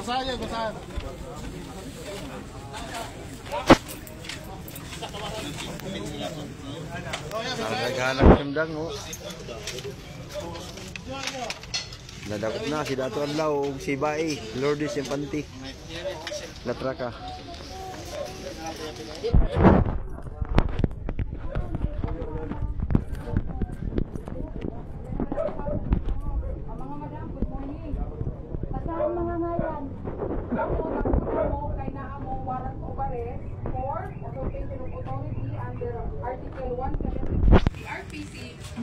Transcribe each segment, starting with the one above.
basahan yan, basahan. Naghanap siyang oh. Nadakot na si Dato Adlaw ug si Bae, Lourdes Infante. Latraka. Article 1 RPC,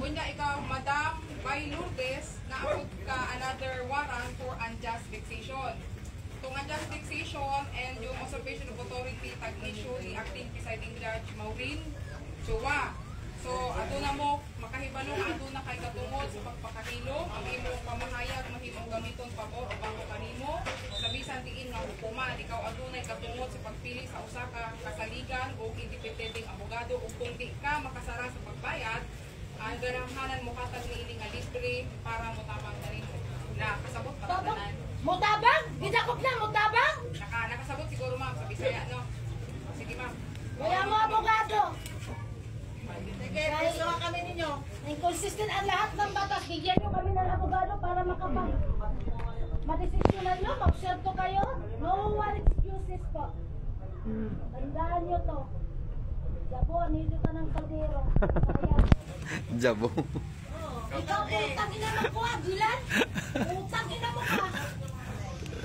kunya ikaw, Madam Bae Lourdes, naabot ka another warrant for unjust vexation. Itong unjust vexation and yung usurpation of authority tag initially acting presiding judge Maureen Chua. So, ato na mo, makahibalo nga ato na kay katungod sa pagpakahilo, ang imong pamahayag, mahimong gamiton pabor o bako kanimo, sa bisan tiin nga hukuman, ikaw ato na katungod sa pagpili sa usa ka kasaligan o independenteng abogado o kung di ka makasara sa pagbayad, ang ganahanan mo katag ni ining libre para motabang kanimo. Na kasabot pa tanan. Motabang? Gidakop na motabang? Nakasabot siguro ma'am sa Bisaya, no? Sige ma'am. Wala mo abogado. Sige, gusto kami ninyo. Inconsistent ang lahat ng batas. Bigyan nyo kami ng abogado para madesisyonan nyo. Mag-serto kayo. No one excuses po. Tandaan nyo to. Jabo, nito ka ng kaldero. Jabo. Ikaw, utang ina mo ko, Agilan. Utang ina mo ka.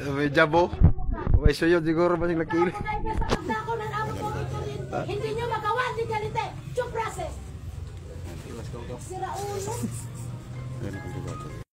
May jabo. May suyod siguro ba sing lakili. Hindi nyo magawa, hindi galite. Due process. Sira ulo.